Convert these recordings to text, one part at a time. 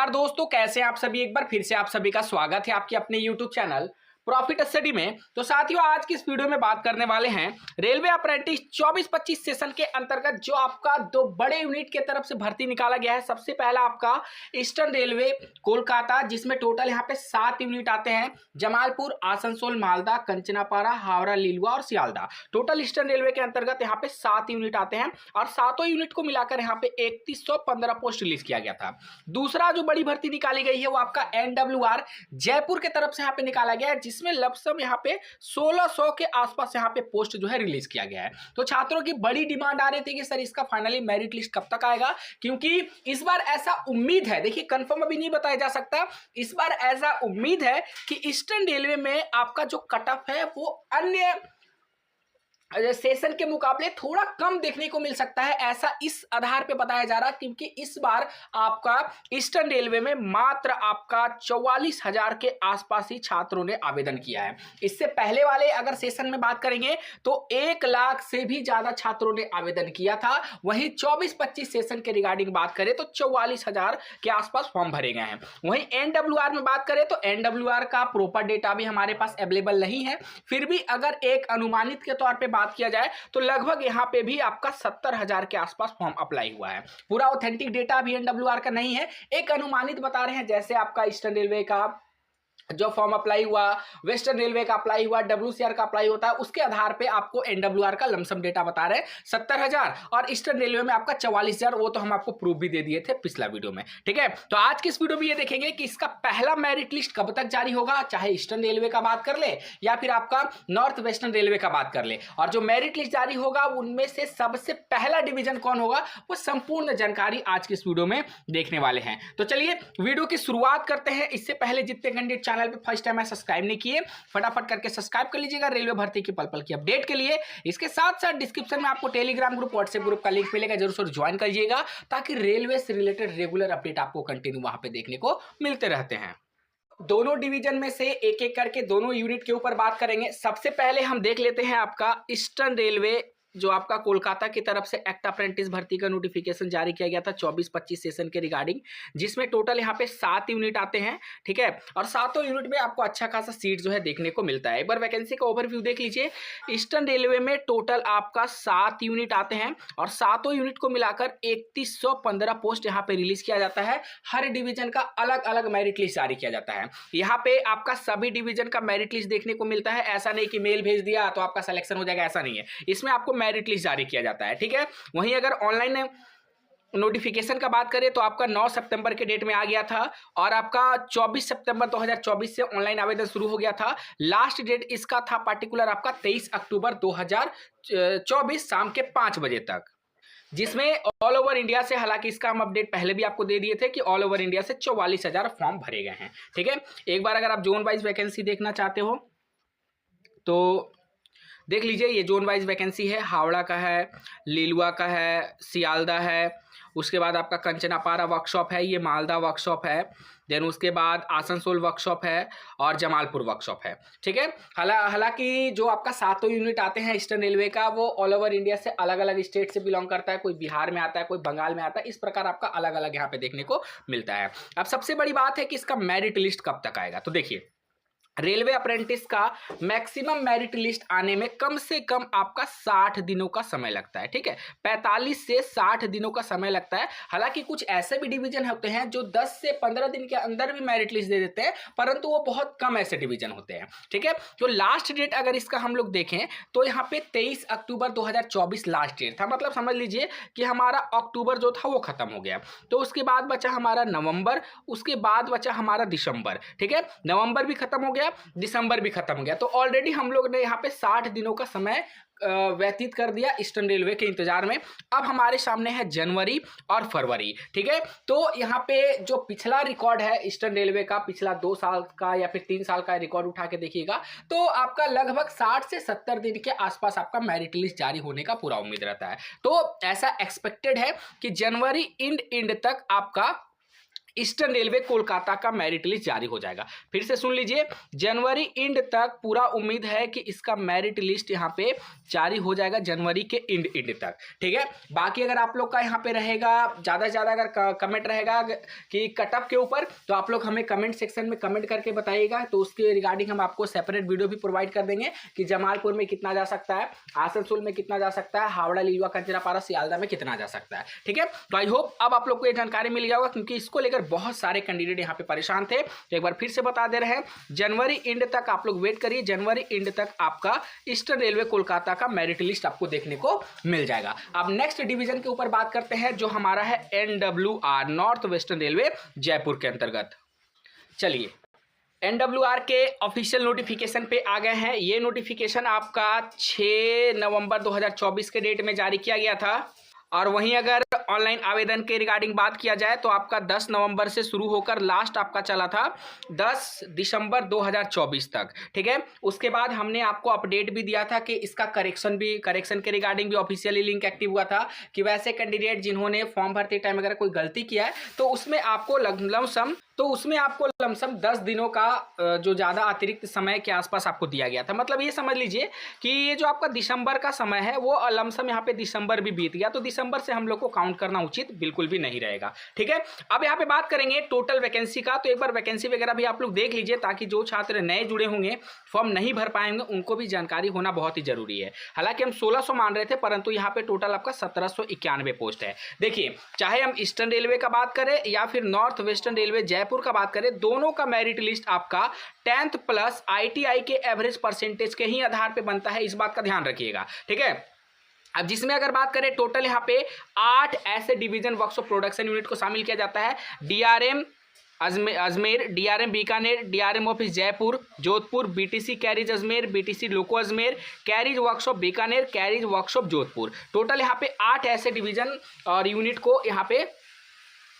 नमस्कार दोस्तों, कैसे हैं आप सभी। एक बार फिर से आप सभी का स्वागत है आपके अपने YouTube चैनल प्रॉफिट स्टडी में। तो साथियों, आज की इस वीडियो में बात करने वाले हैं रेलवे अप्रेंटिस 24-25 सेशन के अंतर्गत जो आपका दो बड़े यूनिट के तरफ से भर्ती निकाला गया है। सबसे पहला आपका ईस्टर्न रेलवे कोलकाता, जिसमें टोटल यहाँ पे 7 यूनिट आते हैं। जमालपुर, आसनसोल, मालदा, कंचनापारा, हावड़ा, लीलुआ और सियालदा। टोटल ईस्टर्न रेलवे के अंतर्गत यहाँ पे 7 यूनिट आते हैं और सातों यूनिट को मिलाकर यहाँ पे 3115 पोस्ट रिलीज किया गया था। दूसरा जो बड़ी भर्ती निकाली गई है वो आपका NWR जयपुर के तरफ से यहाँ पे निकाला गया है, जिसमें लमसम यहाँ पे 1600 के आसपास यहाँ पे पोस्ट जो है रिलीज किया गया है। तो छात्रों की बड़ी डिमांड आ रही थी कि सर इसका फाइनली मेरिट लिस्ट कब तक आएगा, क्योंकि इस बार ऐसा उम्मीद है, देखिए कंफर्म अभी नहीं बताया जा सकता, इस बार ऐसा उम्मीद है कि ईस्टर्न रेलवे में आपका जो कट ऑफ है वो अन्य सेशन के मुकाबले थोड़ा कम देखने को मिल सकता है। ऐसा इस आधार पे बताया जा रहा है क्योंकि इस बार आपका ईस्टर्न रेलवे में मात्र आपका 44,000 के आसपास ही छात्रों ने आवेदन किया है। इससे पहले वाले अगर सेशन में बात करेंगे तो 1 लाख से भी ज्यादा छात्रों ने आवेदन किया था। वहीं 24-25 सेशन के रिगार्डिंग बात करें तो 44,000 के आसपास फॉर्म भरे गए हैं। वहीं NWR में बात करें तो NWR का प्रॉपर डेटा भी हमारे पास अवेलेबल नहीं है, फिर भी अगर एक अनुमानित के तौर पर बात किया जाए तो लगभग यहां पे भी आपका 70,000 के आसपास फॉर्म अप्लाई हुआ है। पूरा ऑथेंटिक डेटा भी NWR का नहीं है, एक अनुमानित बता रहे हैं। जैसे आपका ईस्टर्न रेलवे का जो फॉर्म अप्लाई हुआ, वेस्टर्न रेलवे का अप्लाई हुआ, WCR का अप्लाई होता है, उसके आधार पे आपको NWR का लमसम डेटा बता रहे हैं 70,000 और ईस्टर्न रेलवे में आपका 44,000। वो तो हम आपको प्रूफ भी दे दिए थे पिछला वीडियो में, ठीक है। तो आज की इस वीडियो में ये देखेंगे कि इसका पहला मेरिट लिस्ट कब तक जारी होगा, चाहे ईस्टर्न रेलवे का बात कर ले या फिर आपका नॉर्थ वेस्टर्न रेलवे का बात कर ले, और जो मेरिट लिस्ट जारी होगा उनमें से सबसे पहला डिवीजन कौन होगा, वो संपूर्ण जानकारी आज की इस वीडियो में देखने वाले हैं। तो चलिए वीडियो की शुरुआत करते हैं। इससे पहले जितने कैंडिडेट चैनल पे फर्स्ट टाइम है सब्सक्राइब नहीं किए, फटाफट करके सब्सक्राइब कर लीजिएगा रेलवे भर्ती की पल पल की अपडेट के लिए। इसके साथ साथ डिस्क्रिप्शन में आपको टेलीग्राम ग्रुप, व्हाट्सएप ग्रुप का लिंक मिलेगा, जरूर ज्वाइन करिएगा ताकि रेलवे से रिलेटेड रेगुलर अपडेट आपको कंटिन्यू वहां पे देखने को मिलते रहते हैं। दोनों डिवीजन में से एक एक करके दोनों यूनिट के ऊपर बात करेंगे। सबसे पहले हम देख लेते हैं आपका ईस्टर्न रेलवे जो आपका कोलकाता की तरफ से एक्ट अप्रेंटिस भर्ती का नोटिफिकेशन जारी किया गया था 24-25 सेशन के रिगार्डिंग, जिसमें टोटल यहाँ पे 7 यूनिट आते हैं, ठीक है। और सातों यूनिट में आपको अच्छा खासा सीट जो है देखने को मिलता है। एक बार वैकेंसी का ओवरव्यू देख लीजिए। ईस्टर्न रेलवे में टोटल आपका 7 यूनिट आते हैं और सातों यूनिट को मिलाकर 3115 पोस्ट यहाँ पे रिलीज किया जाता है। हर डिवीजन का अलग अलग मेरिट लिस्ट जारी किया जाता है। यहाँ पे आपका सभी डिवीजन का मेरिट लिस्ट देखने को मिलता है। ऐसा नहीं कि मेल भेज दिया तो आपका सिलेक्शन हो जाएगा, ऐसा नहीं है। इसमें आपको मेरिट लिस्ट जारी किया जाता है, ठीक है। वहीं अगर ऑनलाइन नोटिफिकेशन का बात करें तो आपका 9 सितंबर के डेट में आ गया था और आपका 24 सितंबर 2024 से ऑनलाइन आवेदन शुरू हो गया था। लास्ट डेट इसका था पर्टिकुलर आपका 23 अक्टूबर 2024 शाम के 5 बजे तक, जिसमें ऑल ओवर इंडिया से, हालांकि इसका हम अपडेट पहले भी आपको दे दिए थे कि ऑल ओवर इंडिया से 44,000 फॉर्म भरे गए हैं, ठीक है। एक बार अगर आप जोन वाइज वैकेंसी देखना चाहते हो तो देख लीजिए। ये जोन वाइज वैकेंसी है, हावड़ा का है, लीलुआ का है, सियालदा है, उसके बाद आपका कंचनापारा वर्कशॉप है, ये मालदा वर्कशॉप है, देन उसके बाद आसनसोल वर्कशॉप है और जमालपुर वर्कशॉप है, ठीक है। हालांकि जो आपका सातों यूनिट आते हैं ईस्टर्न रेलवे का, वो ऑल ओवर इंडिया से अलग अलग स्टेट से बिलोंग करता है। कोई बिहार में आता है, कोई बंगाल में आता है, इस प्रकार आपका अलग अलग यहाँ पे देखने को मिलता है। अब सबसे बड़ी बात है कि इसका मेरिट लिस्ट कब तक आएगा। तो देखिए, रेलवे अप्रेंटिस का मैक्सिमम मेरिट लिस्ट आने में कम से कम आपका 60 दिनों का समय लगता है, ठीक है। 45 से 60 दिनों का समय लगता है। हालांकि कुछ ऐसे भी डिवीजन होते हैं जो 10 से 15 दिन के अंदर भी मेरिट लिस्ट दे देते हैं, परंतु वो बहुत कम ऐसे डिवीजन होते हैं, ठीक है। तो लास्ट डेट अगर इसका हम लोग देखें तो यहाँ पे 23 अक्टूबर 2024 लास्ट डेट था। मतलब समझ लीजिए कि हमारा अक्टूबर जो था वो खत्म हो गया, तो उसके बाद बचा हमारा नवंबर, उसके बाद बचा हमारा दिसंबर, ठीक है। नवंबर भी खत्म हो गया, दिसंबर भी खत्म हो गया, तो ऑलरेडी हम लोग ने यहाँ पे 60 दिनों का समय व्यतीत कर दिया ईस्टर्न रेलवे के इंतजार में। अब हमारे सामने है जनवरी और फरवरी, ठीक है। तो यहाँ पे जो पिछला रिकॉर्ड है ईस्टर्न रेलवे का, पिछला 2 साल का या फिर 3 साल का रिकॉर्ड उठा के देखिएगा तो आपका लगभग 60 से 70 दिन के आसपास आपका मेरिट लिस्ट जारी होने का पूरा उम्मीद रहता है। तो ऐसा एक्सपेक्टेड है कि जनवरी एंड तक आपका ईस्टर्न रेलवे कोलकाता का मेरिट लिस्ट जारी हो जाएगा। फिर से सुन लीजिए, जनवरी एंड तक पूरा उम्मीद है कि इसका मेरिट लिस्ट यहाँ पे जारी हो जाएगा, जनवरी के एंड तक। ठीक है, बाकी अगर आप लोग का यहाँ पे रहेगा ज़्यादा से ज़्यादा अगर कमेंट रहेगा कि कट ऑफ के ऊपर, तो आप लोग हमें कमेंट सेक्शन में कमेंट करके बताइएगा, तो उसके रिगार्डिंग हम आपको सेपरेट वीडियो भी प्रोवाइड कर देंगे कि जमालपुर में कितना जा सकता है, आसनसोल में कितना जा सकता है, हावड़ा, लीलुआ, कंचनापारा, सियालदह में कितना जा सकता है। ठीक है, तो आई होप अब आप लोग को ये जानकारी मिल गया होगा, क्योंकि इसको लेकर बहुत सारे कैंडिडेट यहाँ पे परेशान थे। तो एक बार फिर से बता दे रहे हैं, जनवरी एंड तक आप लोग वेट करिए, जनवरी एंड तक आपका ईस्टर्न रेलवे कोलकाता का मेरिट लिस्ट आपको देखने को मिल जाएगा। अब नेक्स्ट डिवीजन के ऊपर बात करते हैं, जो हमारा है NWR, north western railway Jaipur के अंतर्गत। चलिए, NWR के ऑफिशियल नोटिफिकेशन पे आ गए हैं। ये नोटिफिकेशन आपका 6 नवंबर 2024 के डेट में जारी किया गया था, और वहीं अगर ऑनलाइन आवेदन के रिगार्डिंग बात किया जाए तो आपका 10 नवंबर से शुरू होकर लास्ट आपका चला था 10 दिसंबर 2024 तक। ठीक है, उसके बाद हमने आपको अपडेट भी दिया था कि इसका करेक्शन के रिगार्डिंग भी ऑफिशियली लिंक एक्टिव हुआ था कि वैसे कैंडिडेट जिन्होंने फॉर्म भरते टाइम अगर कोई गलती किया है तो उसमें आपको लमसम 10 दिनों का जो ज़्यादा अतिरिक्त समय के आसपास आपको दिया गया था। मतलब ये समझ लीजिए कि ये जो आपका दिसंबर का समय है वो लमसम यहाँ पे दिसंबर भी बीत गया, तो दिसंबर से हम लोग को काउंट करना उचित बिल्कुल भी नहीं रहेगा। ठीक है, अब यहाँ पे बात करेंगे टोटल वैकेंसी का, तो एक बार वैकेंसी वगैरह भी आप लोग देख लीजिए, ताकि जो छात्र नए जुड़े होंगे, फॉर्म नहीं भर पाएंगे, उनको भी जानकारी होना बहुत ही जरूरी है। हालांकि हम 1600 मान रहे थे, परंतु यहाँ पे टोटल आपका 1791 पोस्ट है। देखिए, चाहे हम ईस्टर्न रेलवे का बात करें या फिर नॉर्थ वेस्टर्न रेलवे जयपुर का बात करें, दोनों का मेरिट लिस्ट आपका 10th प्लस ITI के एवरेज परसेंटेज के ही आधार पे बनता है, इस बात का ध्यान रखिएगा। ठीक है, अब जिसमें अगर बात करें टोटल यहाँ पे 8 ऐसे डिवीजन वर्कशॉप प्रोडक्शन यूनिट को शामिल किया जाता है। DRM Ajmer, DRM Bikaner, DRM office Jaipur, Jodhpur, BTC carriage Ajmer, BTC loco Ajmer, carriage workshop Bikaner, carriage workshop Jodhpur. Total यहाँ पे 8 ऐसे डिवीजन और यूनिट को यहाँ पे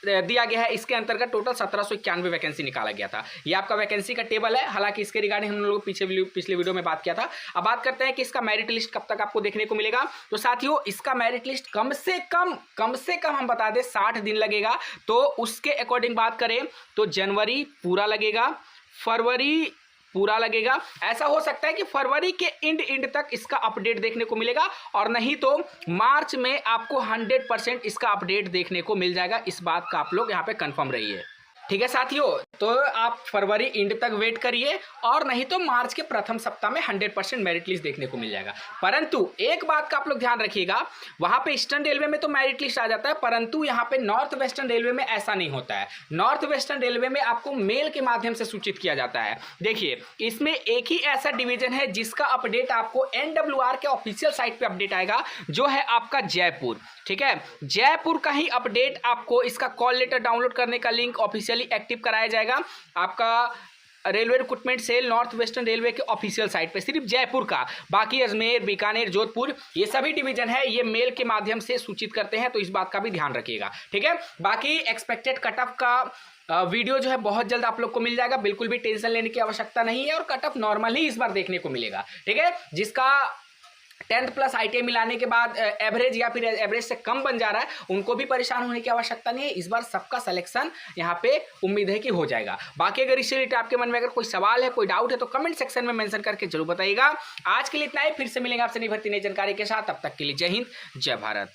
दिया गया है। इसके अंतर्गत टोटल 1791 वैकेंसी निकाला गया था। ये आपका वैकेंसी का टेबल है, हालांकि इसके रिगार्डिंग हम लोग पिछले वीडियो में बात किया था। अब बात करते हैं कि इसका मेरिट लिस्ट कब तक आपको देखने को मिलेगा। तो साथियों, इसका मेरिट लिस्ट कम से कम हम बता दें 60 दिन लगेगा। तो उसके अकॉर्डिंग बात करें तो जनवरी पूरा लगेगा, फरवरी पूरा लगेगा। ऐसा हो सकता है कि फरवरी के एंड तक इसका अपडेट देखने को मिलेगा, और नहीं तो मार्च में आपको 100% इसका अपडेट देखने को मिल जाएगा। इस बात का आप लोग यहाँ पे कंफर्म रहिए। ठीक है साथियों, तो आप फरवरी एंड तक वेट करिए, और नहीं तो मार्च के प्रथम सप्ताह में 100% मेरिट लिस्ट देखने को मिल जाएगा। परंतु एक बात का आप लोग ध्यान रखिएगा, वहां पे ईस्टर्न रेलवे में तो मेरिट लिस्ट आ जाता है, परंतु यहाँ पे नॉर्थ वेस्टर्न रेलवे में ऐसा नहीं होता है। नॉर्थ वेस्टर्न रेलवे में आपको मेल के माध्यम से सूचित किया जाता है। देखिए, इसमें एक ही ऐसा डिवीजन है जिसका अपडेट आपको NWR के ऑफिशियल साइट पे अपडेट आएगा, जो है आपका जयपुर। ठीक है, जयपुर का ही अपडेट आपको, इसका कॉल लेटर डाउनलोड करने का लिंक ऑफिशियली एक्टिव कराया जाएगा आपका railway recruitment cell north western railway के ऑफिशियल साइट पे, सिर्फ जयपुर का। बाकी अजमेर, बीकानेर, जोधपुर, ये सभी डिवीजन है, ये मेल के माध्यम से सूचित करते हैं, तो इस बात का भी ध्यान रखिएगा। ठीक है, बाकी एक्सपेक्टेड कट ऑफ का वीडियो जो है बहुत जल्द आप लोग को मिल जाएगा, बिल्कुल भी टेंशन लेने की आवश्यकता नहीं है, और कट ऑफ नॉर्मल ही इस बार देखने को मिलेगा। ठीक है, जिसका 10th प्लस ITI मिलाने के बाद एवरेज या फिर एवरेज से कम बन जा रहा है, उनको भी परेशान होने की आवश्यकता नहीं है। इस बार सबका सिलेक्शन यहाँ पे उम्मीद है कि हो जाएगा। बाकी अगर इससे रिलेटेड आपके मन में अगर कोई सवाल है, कोई डाउट है, तो कमेंट सेक्शन में मेंशन करके जरूर बताइएगा। आज के लिए इतना ही, फिर से मिलेंगे आपसे नई भर्ती नई जानकारी के साथ। तब तक के लिए जय हिंद, जय भारत।